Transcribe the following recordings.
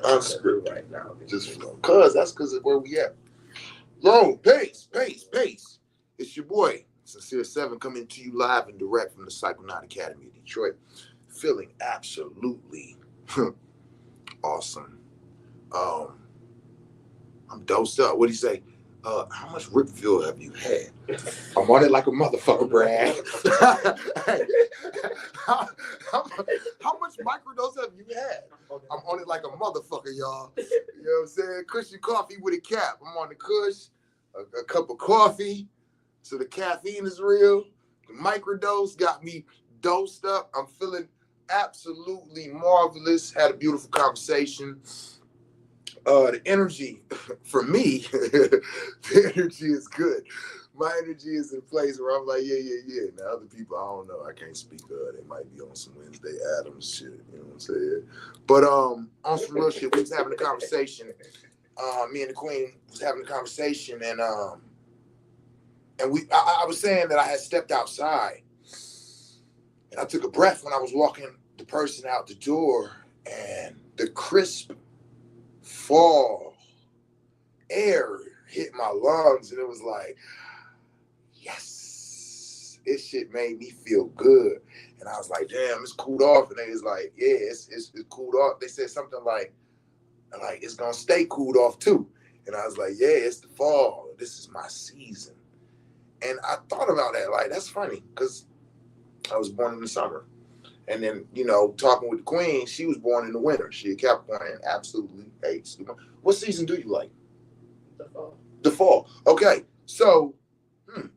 Unscripted right now. Just flow. That's of where we at. Yo, pace. It's your boy, Sincere Seven, coming to you live and direct from the Psychonaut Academy of Detroit. Feeling absolutely awesome. I'm dosed up. What do you say? How much Ripville have you had? I'm on it like a motherfucker, Brad. Hey, how much microdose have you had? I'm on it like a motherfucker, y'all. You know what I'm saying? Cushy coffee with a cap. I'm on the Kush, a cup of coffee. So the caffeine is real. The microdose got me dosed up. I'm feeling absolutely marvelous. Had a beautiful conversation. The energy for me, the energy is good. My energy is in a place where I'm like, yeah. Now other people, I don't know. I can't speak. They might be on some Wednesday Addams shit. You know what I'm saying? But on some real shit, we was having a conversation. Me and the Queen was having a conversation, and I was saying that I had stepped outside, and I took a breath when I was walking the person out the door, and the crisp fall air hit my lungs, and it was like, yes, this shit made me feel good. And I was like, damn, it's cooled off. And they was like, yeah, it's cooled off. They said something like it's gonna stay cooled off too. And I was like, yeah, it's the fall. This is my season. And I thought about that, like, that's funny, because I was born in the summer. And then, talking with the Queen, she was born in the winter. She a Capricorn and absolutely hates the winter. What season do you like? The fall. The fall. Okay. So,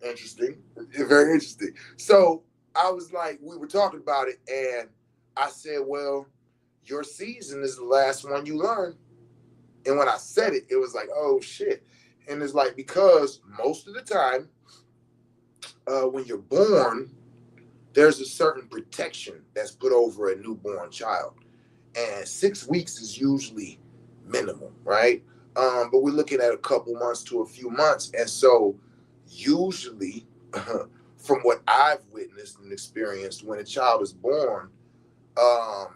interesting. Very interesting. So I was like, we were talking about it, and I said, well, your season is the last one you learn. And when I said it, it was like, oh, shit. And it's like, because most of the time, when you're born, there's a certain protection that's put over a newborn child. And 6 weeks is usually minimum, right? But we're looking at a couple months to a few months. And so usually, from what I've witnessed and experienced, when a child is born,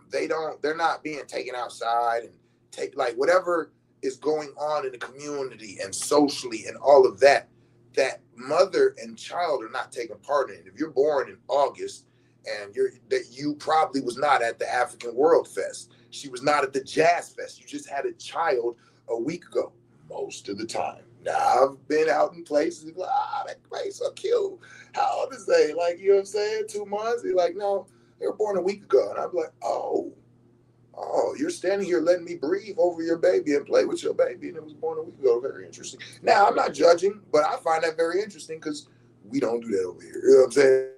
they're not being taken outside and take, like, whatever is going on in the community and socially and all of that, that mother and child are not taking part in it. If you're born in August and you probably was not at the African World Fest, she was not at the Jazz Fest, you just had a child a week ago, most of the time. Now, I've been out in places, like, that place so cute. How old is they? Like, you know what I'm saying? 2 months? They're like, no, they were born a week ago. And I'm like, oh, you're standing here letting me breathe over your baby and play with your baby, and it was born a week ago. Very interesting. Now, I'm not judging, but I find that very interesting because we don't do that over here. You know what I'm saying?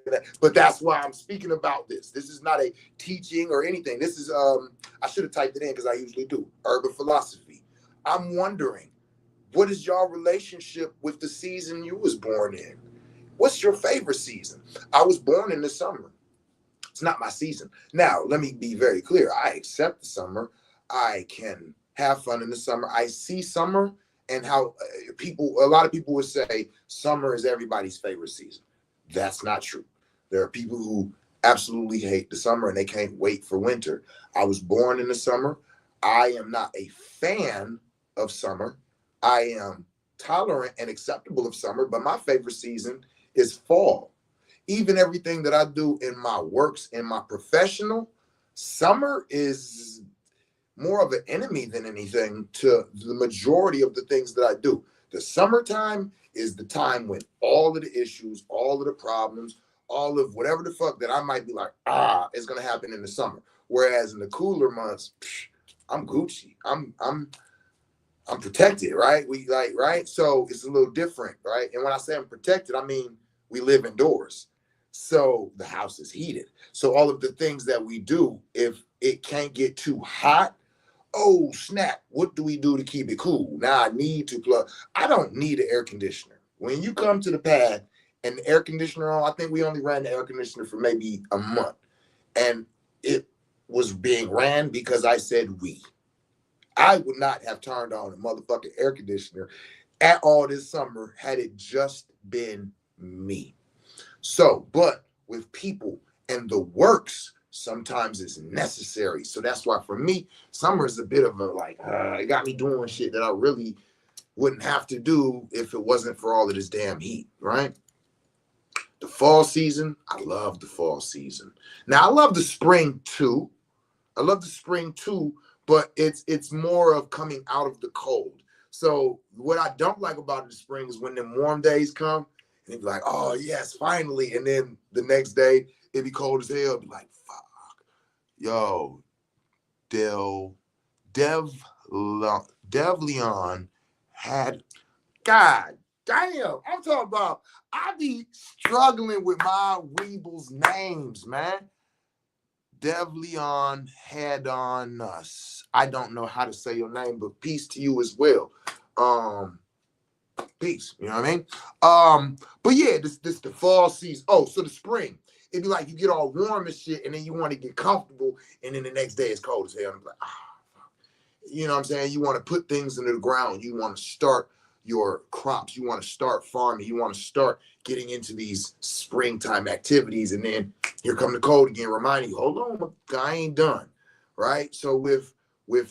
But that's why I'm speaking about this. This is not a teaching or anything. This is, I should have typed it in because I usually do, urban philosophy. I'm wondering, what is your relationship with the season you was born in? What's your favorite season? I was born in the summer. It's not my season. Now, let me be very clear. I accept the summer. I can have fun in the summer. I see summer and how a lot of people would say summer is everybody's favorite season. That's not true. There are people who absolutely hate the summer and they can't wait for winter. I was born in the summer. I am not a fan of summer. I am tolerant and acceptable of summer, but my favorite season is fall. Even everything that I do in my works, in my professional, summer is more of an enemy than anything to the majority of the things that I do. The summertime is the time when all of the issues, all of the problems, all of whatever the fuck that I might be like, it's gonna happen in the summer. Whereas in the cooler months, I'm Gucci. I'm protected, right? Right? So it's a little different, right? And when I say I'm protected, I mean we live indoors. So the house is heated. So all of the things that we do, if it can't get too hot, oh snap, what do we do to keep it cool? Now I need to plug. I don't need an air conditioner. When you come to the pad and the air conditioner on, I think we only ran the air conditioner for maybe a month. And it was being ran because I said we. I would not have turned on a motherfucking air conditioner at all this summer had it just been me. So, but with people and the works sometimes it's necessary. So that's why for me, summer is a bit of a like, it got me doing shit that I really wouldn't have to do if it wasn't for all of this damn heat, right? The fall season, I love the fall season. Now I love the spring too. But it's more of coming out of the cold. So what I don't like about the spring is when the warm days come and be like, oh yes, finally. And then the next day it be cold as hell. Be like, fuck. Yo, Dev Leon had, God damn, I'm talking about, I be struggling with my Weebles names, man. Dev Leon had on us. I don't know how to say your name, but peace to you as well. Peace. You know what I mean? But yeah, this the fall season. Oh, so the spring. It'd be like you get all warm and shit, and then you want to get comfortable, and then the next day it's cold as hell. I'm like, you know what I'm saying? You want to put things into the ground. You want to start your crops. You want to start farming. You want to start getting into these springtime activities. And then here come the cold again, reminding you, hold on, I ain't done. Right? So with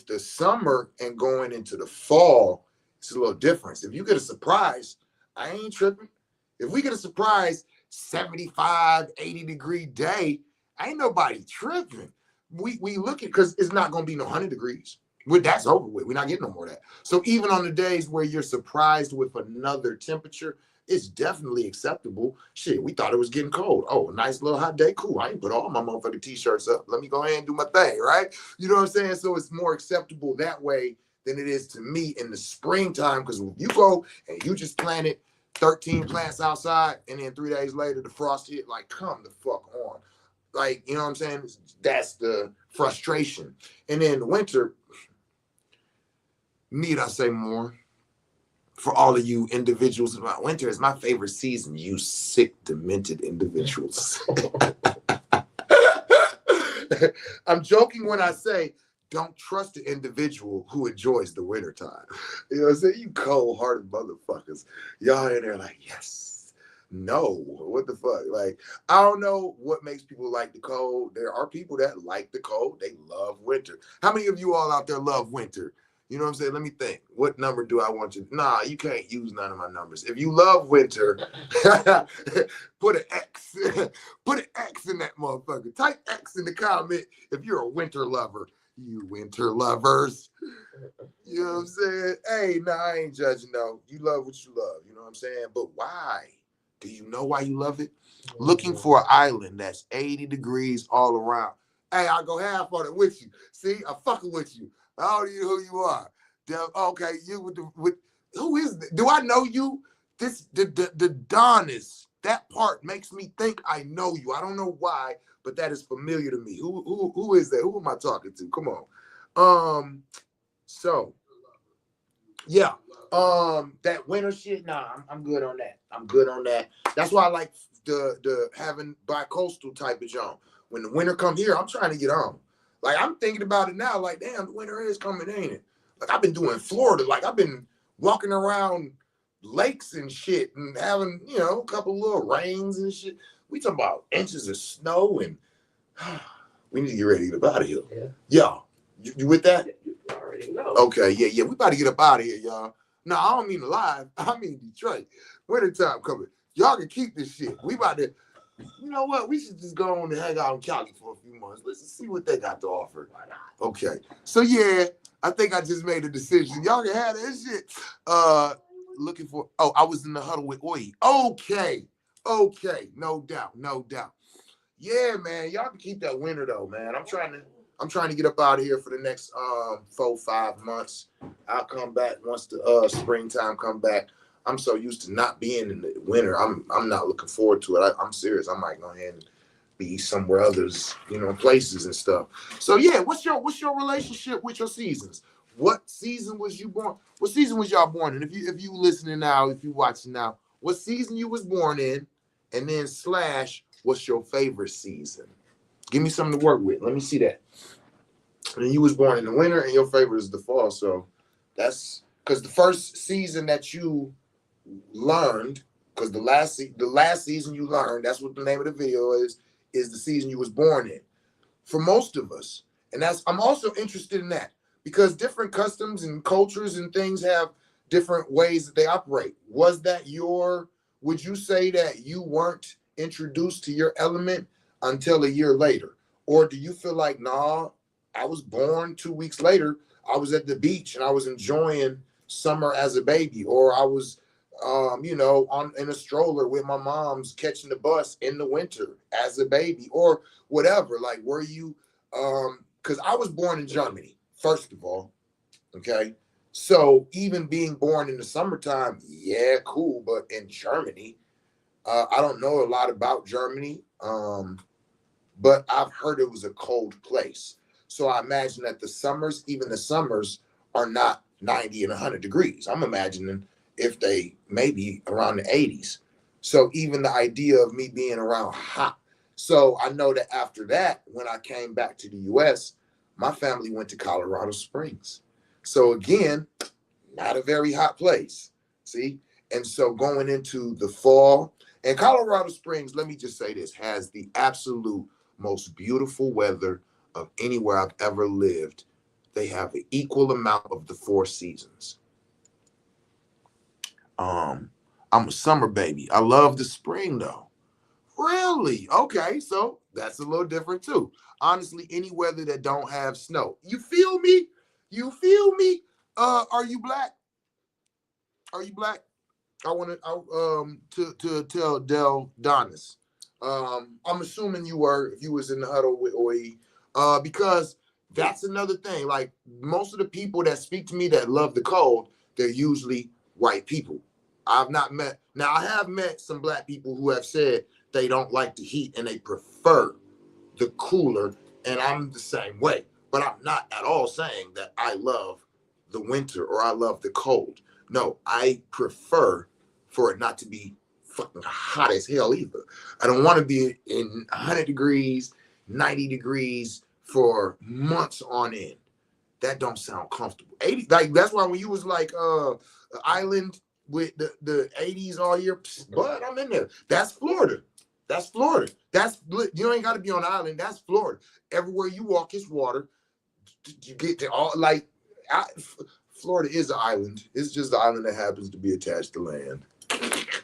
the summer and going into the fall, it's a little different. If you get a surprise, I ain't tripping. If we get a surprise 75, 80-degree day, ain't nobody tripping. We look at, because it's not going to be no 100 degrees. That's over with. We're not getting no more of that. So even on the days where you're surprised with another temperature, it's definitely acceptable. Shit, we thought it was getting cold. Oh, a nice little hot day. Cool. I ain't put all my motherfucking t-shirts up. Let me go ahead and do my thing, right? You know what I'm saying? So it's more acceptable that way than it is to me in the springtime. Because when you go and you just planted 13 plants outside, and then 3 days later the frost hit, like, come the fuck on. Like, you know what I'm saying? That's the frustration. And then the winter, need I say more? For all of you individuals, winter is my favorite season, you sick, demented individuals. I'm joking when I say, don't trust the individual who enjoys the winter time. You know what I'm saying? You cold-hearted motherfuckers. Y'all in there like, yes. No. What the fuck? Like, I don't know what makes people like the cold. There are people that like the cold. They love winter. How many of you all out there love winter? You know what I'm saying? Let me think. What number do I want you? Nah, you can't use none of my numbers. If you love winter, put an X. Put an X in that motherfucker. Type X in the comment if you're a winter lover. You winter lovers. You know what I'm saying? Hey, nah, I ain't judging though. You love what you love. You know what I'm saying? But why? Do you know why you love it? Looking for an island that's 80 degrees all around. Hey, I'll go half on it with you. See, I'm fucking with you. I don't know who you are. Okay, you with who is this? Do I know you? This the Donis. That part makes me think I know you. I don't know why, but that is familiar to me. Who is that? Who am I talking to? Come on. So yeah. That winter shit, nah, I'm good on that. I'm good on that. That's why I like the having bi-coastal type of job. When the winter come here, I'm trying to get on. Like, I'm thinking about it now, like, damn, the winter is coming, ain't it? Like, I've been doing Florida. Like, I've been walking around lakes and shit and having, you know, a couple little rains and shit. We talking about inches of snow, and we need to get ready to get up out of here. Yeah. You with that? You already know. Okay, yeah. We about to get up out of here, y'all. No, I don't mean live. I mean Detroit. Winter time coming. Y'all can keep this shit. We about to, you know what? We should just go on and hang out in Cali for a few months. Let's just see what they got to offer. Why not? Okay. So yeah, I think I just made a decision. Y'all can have that shit. Looking for, I was in the huddle with Oi. Okay. No doubt. Yeah, man. Y'all can keep that winter though, man. I'm trying to get up out of here for the next 4-5 months. I'll come back once the springtime come back. I'm so used to not being in the winter. I'm not looking forward to it. I'm serious. I might go ahead and be somewhere others, you know, places and stuff. So yeah, what's your relationship with your seasons? What season was you born? What season was y'all born in? If you listening now, if you watching now, what season you was born in, and then / what's your favorite season? Give me something to work with. Let me see that. And you was born in the winter, and your favorite is the fall. So that's because the first season that you learned, because the last season you learned, that's what the name of the video is the season you was born in. for most of us. And I'm also interested in that because different customs and cultures and things have different ways that they operate. Would you say that you weren't introduced to your element until a year later? Or do you feel like, nah, I was born 2 weeks later, I was at the beach and I was enjoying summer as a baby, or I was on in a stroller with my mom's catching the bus in the winter as a baby, or whatever. Like, were you because I was born in Germany, first of all. Okay. So even being born in the summertime, yeah, cool. But in Germany, I don't know a lot about Germany, but I've heard it was a cold place. So I imagine that even the summers, are not 90 and 100 degrees. I'm imagining if they maybe around the 80s. So even the idea of me being around hot. So I know that after that, when I came back to the US, my family went to Colorado Springs. So again, not a very hot place. See? And so going into the fall, and Colorado Springs, let me just say this, has the absolute most beautiful weather of anywhere I've ever lived. They have an equal amount of the four seasons. I'm a summer baby. I love the spring though. Really? Okay, so that's a little different too. Honestly, any weather that don't have snow. You feel me? You feel me? Are you black? Are you black? I want to tell Del Donis. I'm assuming you were if you was in the huddle with OE. Because that's another thing. Like most of the people that speak to me that love the cold, they're usually white people. I've not met now. I have met some black people who have said they don't like the heat and they prefer the cooler, and I'm the same way. But I'm not at all saying that I love the winter or I love the cold. No, I prefer for it not to be fucking hot as hell either. I don't want to be in 100 degrees, 90 degrees for months on end. That don't sound comfortable. 80, like that's why when you was like island with the 80s all year, but I'm in there. That's Florida. That's Florida. You ain't got to be on an island. That's Florida. Everywhere you walk is water. You get to all like Florida is an island. It's just the island that happens to be attached to land,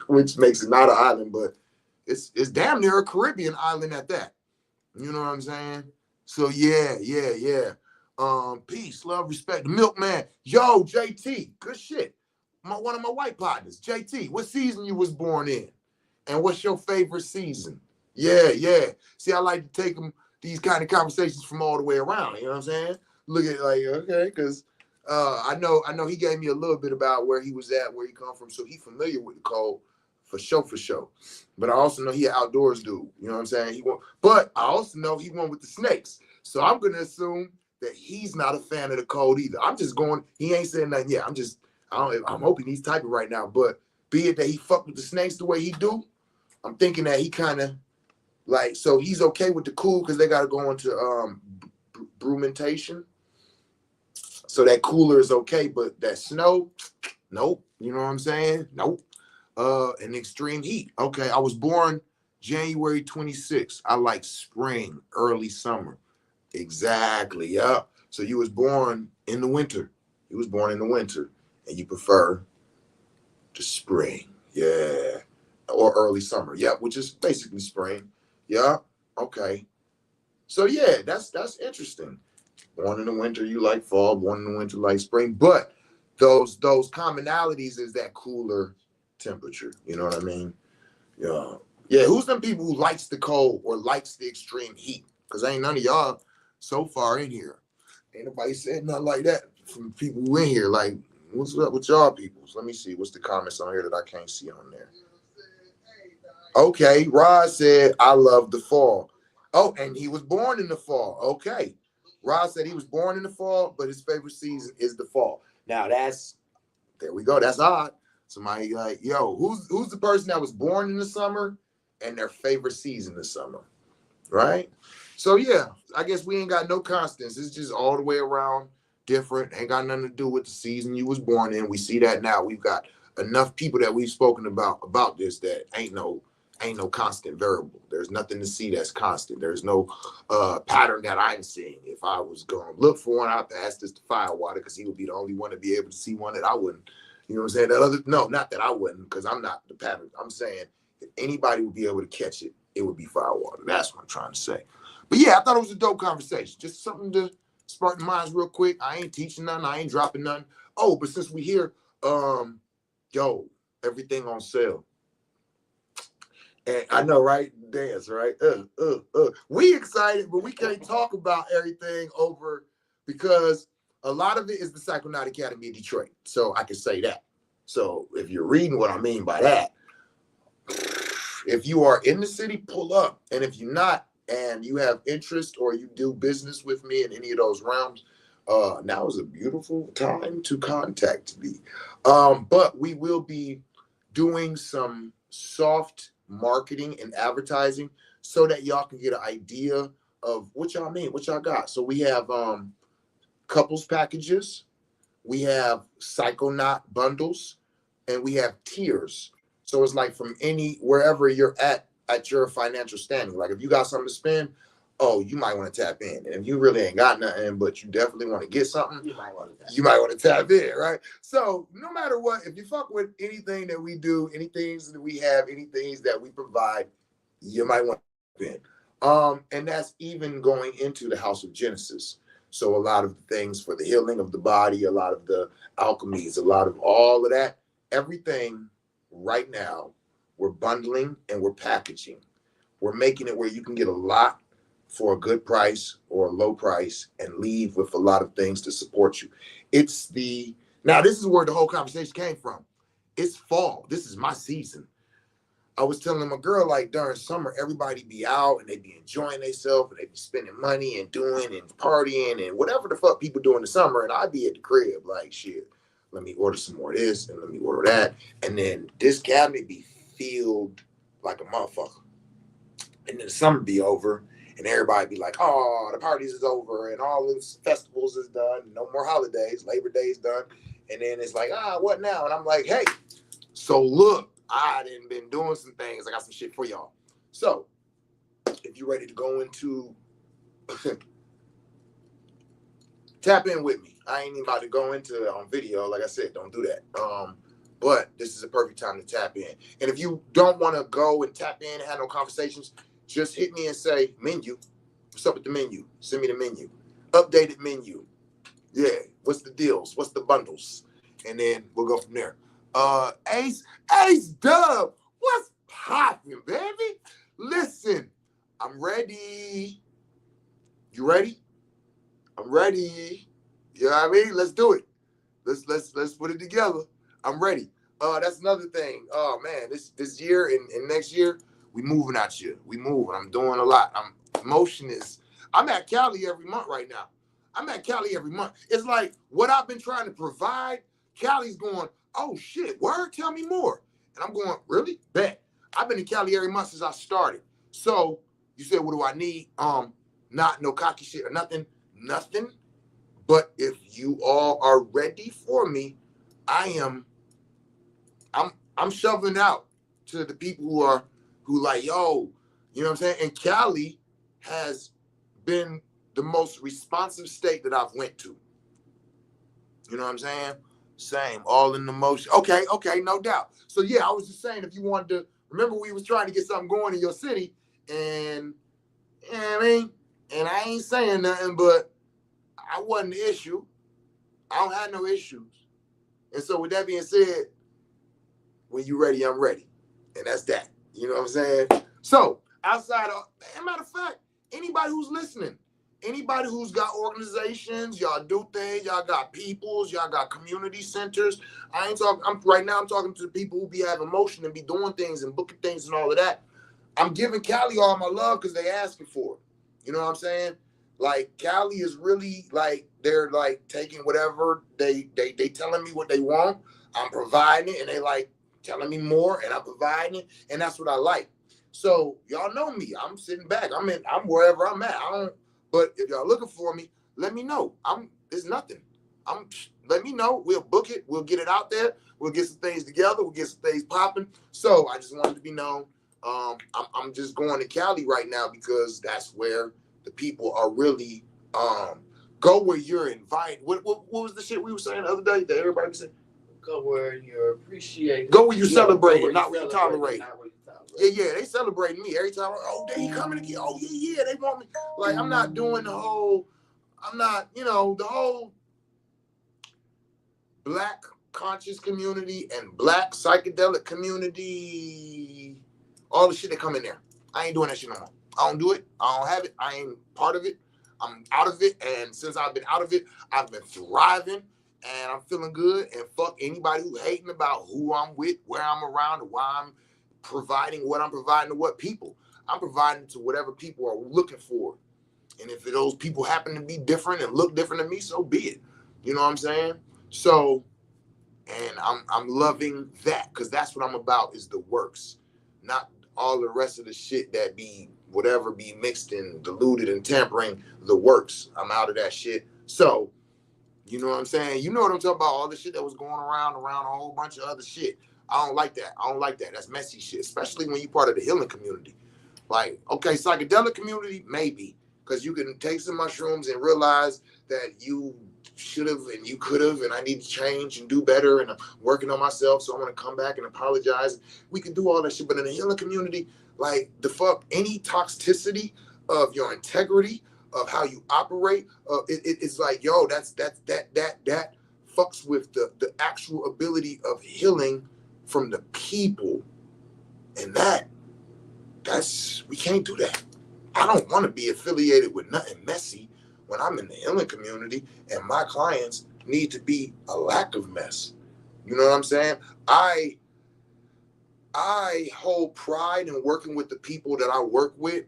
which makes it not an island, but it's damn near a Caribbean island at that. You know what I'm saying? So yeah. Peace, love, respect. The milkman. Yo, JT, good shit. One of my white partners, JT. What season you was born in? And what's your favorite season? Yeah. See, I like to take these kind of conversations from all the way around. You know what I'm saying? Look at like, okay, because I know he gave me a little bit about where he was at, where he come from. So he familiar with the cold for sure. But I also know he an outdoors dude. You know what I'm saying? But I also know he went with the snakes. So I'm gonna assume that he's not a fan of the cold either. I'm just going, he ain't saying nothing yet. I'm hoping he's typing right now. But be it that he fuck with the snakes the way he do, I'm thinking that he kind of like, so he's okay with the cool because they got to go into brumentation. So that cooler is okay, but that snow, nope. You know what I'm saying? Nope. And extreme heat. Okay, I was born January 26th. I like spring, early summer. Exactly. Yeah. So you was born in the winter. You was born in the winter, and you prefer the spring. Yeah. Or early summer. Yeah, which is basically spring. Yeah. Okay. So yeah, that's interesting. Born in the winter, you like fall. Born in the winter, like spring. But those commonalities is that cooler temperature. You know what I mean? Yeah. Yeah. Who's them people who likes the cold or likes the extreme heat? Because ain't none of y'all so far in here. Ain't nobody said nothing like that from people who in here. Like, what's up with y'all peoples? Let me see. What's the comments on here that I can't see on there? Okay, Rod said, I love the fall. Oh, and he was born in the fall. Okay. Rod said he was born in the fall, but his favorite season is the fall. Now there we go. That's odd. Somebody like, yo, who's the person that was born in the summer and their favorite season is summer? Right? So yeah, I guess we ain't got no constants. It's just all the way around different. Ain't got nothing to do with the season you was born in. We see that now. We've got enough people that we've spoken about this that ain't no ain't no constant variable. There's nothing to see that's constant. There's no pattern that I'm seeing. If I was going to look for one, I have to ask this to Firewater because he would be the only one to be able to see one that I wouldn't. You know what I'm saying? No, not that I wouldn't, because I'm not the pattern. I'm saying if anybody would be able to catch it, it would be Firewater. That's what I'm trying to say. But yeah, I thought it was a dope conversation. Just something to spark the minds real quick. I ain't teaching nothing. I ain't dropping nothing. Oh, but since we here, yo, everything on sale. And I know, right? Dance, right? We excited, but we can't talk about everything over because a lot of it is the Psychonaut Academy of Detroit. So I can say that. So if you're reading what I mean by that, if you are in the city, pull up. And if you're not, and you have interest or you do business with me in any of those realms, now is a beautiful time to contact me. But we will be doing some soft marketing and advertising so that y'all can get an idea of what y'all mean, what y'all got. So we have couples packages, we have Psychonaut bundles, and we have tiers. So it's like from wherever you're at your financial standing. Like if you got something to spend, oh, you might want to tap in. And if you really ain't got nothing, but you definitely want to get something, you might want to tap in, right? So no matter what, if you fuck with anything that we do, any things that we have, any things that we provide, you might want to tap in. And that's even going into the House of Genesis. So a lot of the things for the healing of the body, a lot of the alchemies, a lot of all of that, everything right now, we're bundling and we're packaging. We're making it where you can get a lot for a good price or a low price and leave with a lot of things to support you. Now this is where the whole conversation came from. It's fall. This is my season. I was telling my girl, like during summer, everybody be out and they be enjoying themselves and they be spending money and doing and partying and whatever the fuck people do in the summer. And I be at the crib like, shit, let me order some more of this and let me order that. And then this cabinet be filled like a motherfucker. And then the summer be over and everybody be like, oh, the parties is over and all these festivals is done. No more holidays. Labor Day is done. And then it's like, what now? And I'm like, hey, so look, I done been doing some things. I got some shit for y'all. So if you're ready to go into tap in with me. I ain't even about to go into it on video. Like I said, don't do that. But this is a perfect time to tap in. And if you don't want to go and tap in and have no conversations, just hit me and say, menu. What's up with the menu? Send me the menu. Updated menu. Yeah. What's the deals? What's the bundles? And then we'll go from there. Ace Dub, what's poppin', baby? Listen, I'm ready. You ready? I'm ready. You know what I mean? Let's do it. Let's put it together. I'm ready. That's another thing. Oh man, this year and next year, we moving out here. We moving. I'm doing a lot. I'm at Cali every month right now. I'm at Cali every month. It's like what I've been trying to provide, Cali's going, oh shit, word, tell me more. And I'm going, really? Bet. I've been in Cali every month since I started. So you said, what do I need? Not no cocky shit or nothing. Nothing. But if you all are ready for me, I'm shoving out to the people who like, yo, you know what I'm saying? And Cali has been the most responsive state that I've went to. You know what I'm saying? Same, all in the motion. Okay, no doubt. So yeah, I was just saying, if you wanted to, remember we was trying to get something going in your city, and you know what I mean? And I ain't saying nothing, but I wasn't the issue. I don't have no issues. And so with that being said, when you ready, I'm ready. And that's that. You know what I'm saying? So outside of, matter of fact, anybody who's listening, anybody who's got organizations, y'all do things, y'all got peoples, y'all got community centers. I'm talking to the people who be having motion and be doing things and booking things and all of that. I'm giving Cali all my love because they asking for it. You know what I'm saying? Like Cali is really like, they're like taking whatever they telling me what they want. I'm providing it and they like telling me more and I'm providing it. And that's what I like. So y'all know me. I'm sitting back. I'm wherever I'm at. But if y'all looking for me, let me know. It's nothing. Let me know. We'll book it. We'll get it out there. We'll get some things together. We'll get some things popping. So I just wanted to be known. I'm just going to Cali right now because that's where the people are really go where you're invited. What was the shit we were saying the other day that everybody was saying? Go where you're appreciated. Go where you celebrate it, not where you tolerate. not where you Yeah, tolerate. yeah, they celebrating me every time. Oh, there he coming again. Oh, yeah, yeah, they want me. Like, I'm not doing the whole, I'm not, the whole Black conscious community and Black psychedelic community, all the shit that come in there. I ain't doing that shit no more. I don't do it. I don't have it. I ain't part of it. I'm out of it. And since I've been out of it, I've been thriving and I'm feeling good. And fuck anybody who hating about who I'm with, where I'm around, and why I'm providing what I'm providing to what people. I'm providing to whatever people are looking for. And if those people happen to be different and look different than me, so be it. You know what I'm saying? So, and I'm loving that because that's what I'm about is the works, not all the rest of the shit that be whatever be mixed and diluted and tampering the works. I'm out of that shit. So, you know what I'm saying? You know what I'm talking about? All the shit that was going around a whole bunch of other shit. I don't like that. I don't like that. That's messy shit, especially when you're part of the healing community. Like, okay, psychedelic community, maybe, because you can take some mushrooms and realize that you should have and you could have, and I need to change and do better, and I'm working on myself, so I'm gonna come back and apologize. We can do all that shit, but in the healing community, like the fuck, any toxicity of your integrity, of how you operate, it's like, yo, that fucks with the actual ability of healing from the people, and that's we can't do that. I don't want to be affiliated with nothing messy when I'm in the healing community and my clients need to be a lack of mess. You know what I'm saying? I hold pride in working with the people that I work with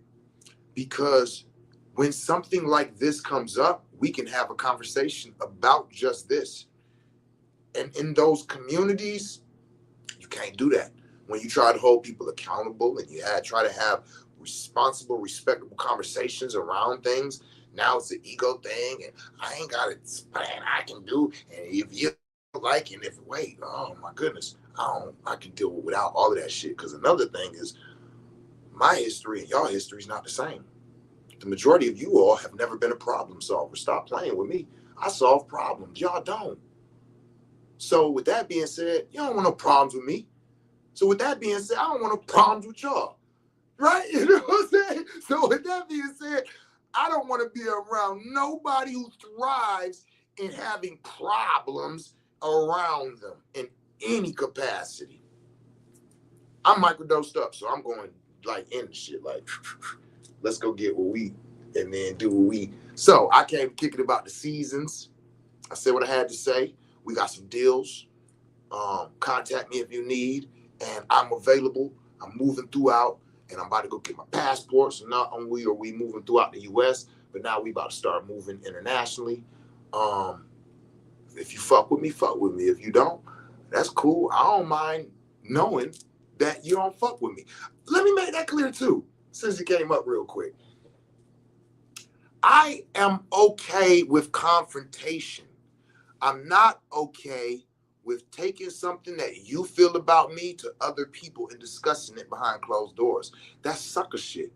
because when something like this comes up, we can have a conversation about just this. And in those communities, you can't do that. When you try to hold people accountable and you try to have responsible, respectable conversations around things, now it's an ego thing, and I ain't got a plan I can do. And if you like it, if wait, oh my goodness, I can deal without all of that shit. Because another thing is, my history and y'all history is not the same. The majority of you all have never been a problem solver. Stop playing with me. I solve problems. Y'all don't. So with that being said, you don't want no problems with me. So with that being said, I don't want no problems with y'all. Right? You know what I'm saying? So with that being said, I don't want to be around nobody who thrives in having problems around them in any capacity. I'm microdosed up, so I'm going like in the shit. Like, let's go get what we and then do what we. So I came kicking about the seasons. I said what I had to say. We got some deals. Contact me if you need, and I'm available. I'm moving throughout, and I'm about to go get my passport. So not only are we moving throughout the U.S., but now we about to start moving internationally. If you fuck with me, fuck with me. If you don't, that's cool. I don't mind knowing that you don't fuck with me. Let me make that clear too, since it came up real quick. I am okay with confrontation. I'm not okay with taking something that you feel about me to other people and discussing it behind closed doors. That's sucker shit.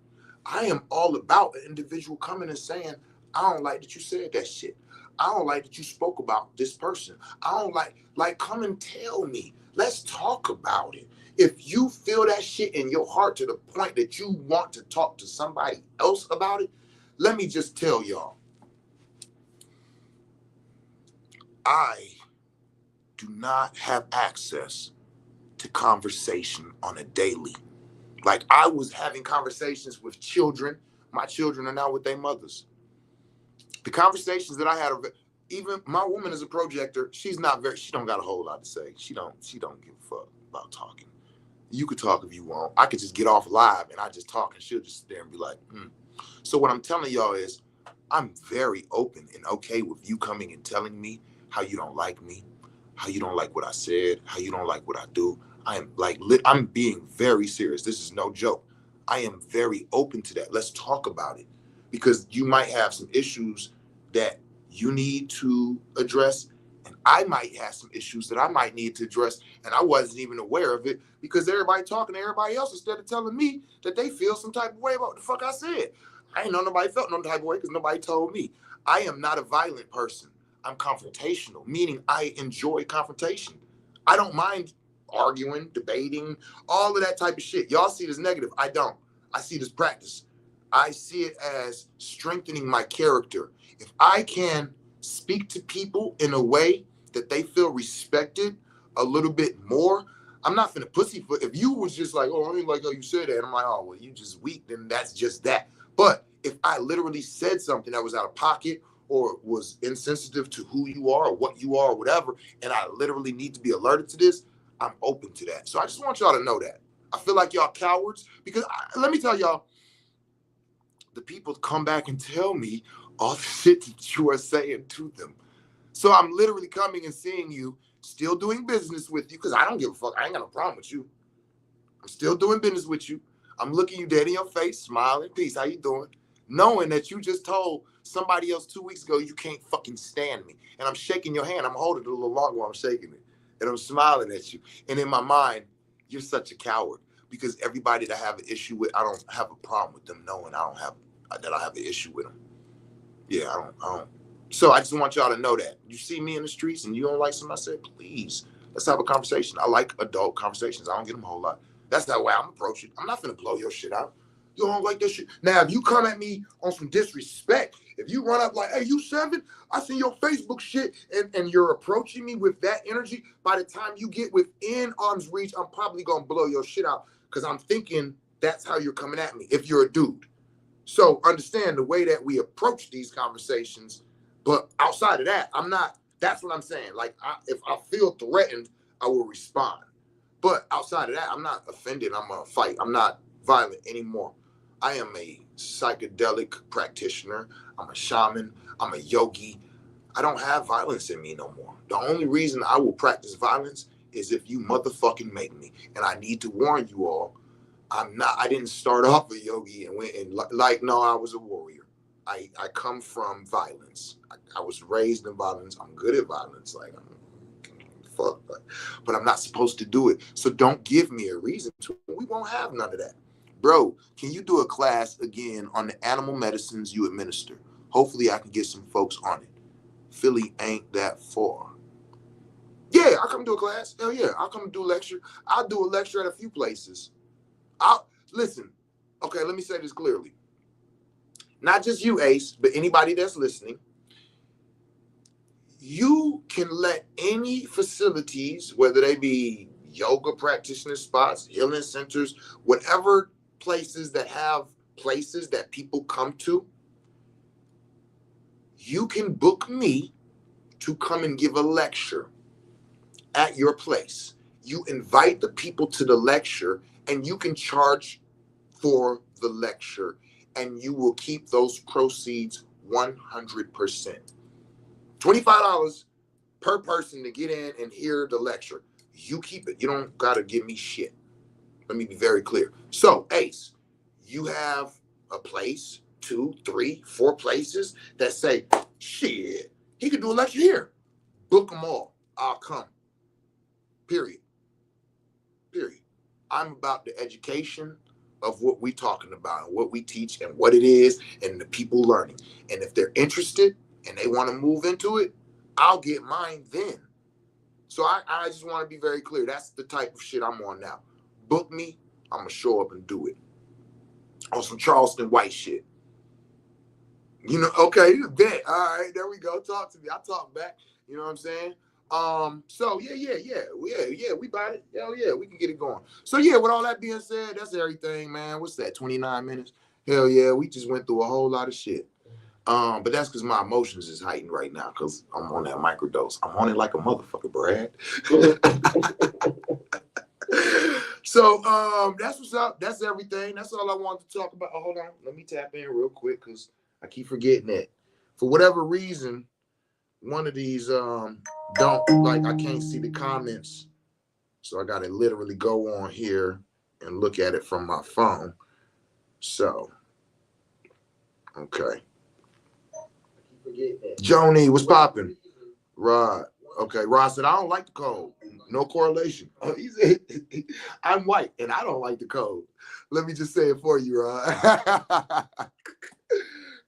I am all about an individual coming and saying, I don't like that you said that shit. I don't like that you spoke about this person. I don't like, come and tell me. Let's talk about it. If you feel that shit in your heart to the point that you want to talk to somebody else about it, let me just tell y'all, I do not have access to conversation on a daily. Like I was having conversations with children. My children are now with their mothers. The conversations that I had, even my woman is a projector. She don't got a whole lot to say. She don't give a fuck about talking. You could talk if you want. I could just get off live and I just talk and she'll just sit there and be like, So what I'm telling y'all is I'm very open and okay with you coming and telling me how you don't like me, how you don't like what I said, how you don't like what I do. I'm being very serious. This is no joke. I am very open to that. Let's talk about it because you might have some issues that you need to address and I might have some issues that I might need to address, and I wasn't even aware of it because everybody talking to everybody else instead of telling me that they feel some type of way about what the fuck I said. I ain't know nobody felt no type of way because nobody told me. I am not a violent person. I'm confrontational, meaning I enjoy confrontation. I don't mind arguing, debating, all of that type of shit. Y'all see it as negative. I don't. I see it as practice. I see it as strengthening my character. If I can speak to people in a way that they feel respected a little bit more, I'm not finna pussyfoot. If you was just like, oh, I ain't like how you said that, and I'm like, oh, well, you just weak, then that's just that. But if I literally said something that was out of pocket or was insensitive to who you are or what you are or whatever, and I literally need to be alerted to this, I'm open to that. So I just want y'all to know that. I feel like y'all cowards because let me tell y'all, the people come back and tell me all the shit that you are saying to them. So I'm literally coming and seeing you, still doing business with you because I don't give a fuck. I ain't got no problem with you. I'm still doing business with you. I'm looking you dead in your face, smiling, peace, how you doing? Knowing that you just told somebody else 2 weeks ago you can't fucking stand me. And I'm shaking your hand. I'm holding it a little longer while I'm shaking it. And I'm smiling at you. And in my mind, you're such a coward because everybody that I have an issue with, I don't have a problem with them knowing I have an issue with them. Yeah, I don't. So I just want y'all to know that. You see me in the streets and you don't like something I said, please, let's have a conversation. I like adult conversations. I don't get them a whole lot. That's the way I'm approaching. I'm not finna blow your shit out. You don't like this shit. Now, if you come at me on some disrespect, if you run up like, hey, you 7? I see your Facebook shit, and you're approaching me with that energy, by the time you get within arm's reach, I'm probably gonna blow your shit out because I'm thinking that's how you're coming at me if you're a dude. So understand the way that we approach these conversations. But outside of that, I'm not, that's what I'm saying. Like, if I feel threatened, I will respond. But outside of that, I'm not offended. I'm going to fight. I'm not violent anymore. I am a psychedelic practitioner. I'm a shaman. I'm a yogi. I don't have violence in me no more. The only reason I will practice violence is if you motherfucking make me. And I need to warn you all, I didn't start off a yogi and went and no, I was a warrior. I come from violence. I was raised in violence. I'm good at violence. Like, fuck, but I'm not supposed to do it. So don't give me a reason to. We won't have none of that. Bro, can you do a class again on the animal medicines you administer? Hopefully I can get some folks on it. Philly ain't that far. Yeah, I'll come do a class. Hell yeah, I'll come do a lecture. I'll do a lecture at a few places. Listen, okay, let me say this clearly. Not just you, Ace, but anybody that's listening. You can let any facilities, whether they be yoga practitioner spots, healing centers, whatever places that have places that people come to, you can book me to come and give a lecture at your place. You invite the people to the lecture and you can charge for the lecture and you will keep those proceeds 100%. $25 per person to get in and hear the lecture. You keep it. You don't got to give me shit. Let me be very clear. So, Ace, you have a place, 2, 3, 4 places that say, shit, he could do a lecture here. Book them all. I'll come. Period. I'm about the education of what we're talking about and what we teach and what it is and the people learning. And if they're interested and they want to move into it, I'll get mine then. So I just want to be very clear. That's the type of shit I'm on now. Book me, I'm going to show up and do it. On some Charleston White shit. You know, okay, bet. All right, there we go. Talk to me. I talk back. You know what I'm saying? So yeah, we bought it. Hell yeah, we can get it going. So yeah, with all that being said, that's everything, man. What's that, 29 minutes? Hell yeah, we just went through a whole lot of shit. But that's because my emotions is heightened right now because I'm on that microdose. I'm on it like a motherfucker, Brad. So that's what's up. That's everything. That's all I wanted to talk about. Oh, hold on. Let me tap in real quick because I keep forgetting that. For whatever reason, one of these don't, like, I can't see the comments. So I gotta literally go on here and look at it from my phone. So okay. Joni, what's popping? Rod. Okay, Ross said, I don't like the cold. No correlation. He said, I'm white and I don't like the cold. Let me just say it for you, Ron.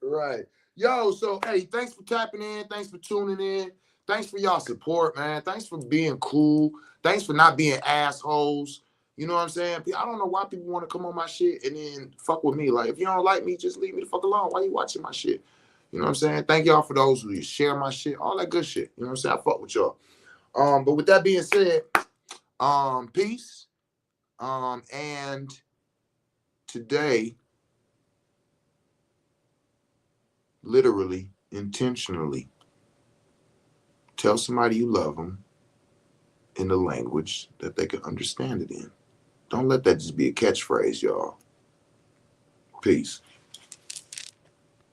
Right. Yo, so hey, thanks for tapping in. Thanks for tuning in. Thanks for y'all support, man. Thanks for being cool. Thanks for not being assholes. You know what I'm saying? I don't know why people want to come on my shit and then fuck with me. Like, if you don't like me, just leave me the fuck alone. Why you watching my shit? You know what I'm saying? Thank y'all for those who share my shit, all that good shit. You know what I'm saying? I fuck with y'all. But with that being said, peace. And today, literally, intentionally, tell somebody you love them in the language that they can understand it in. Don't let that just be a catchphrase, y'all. Peace.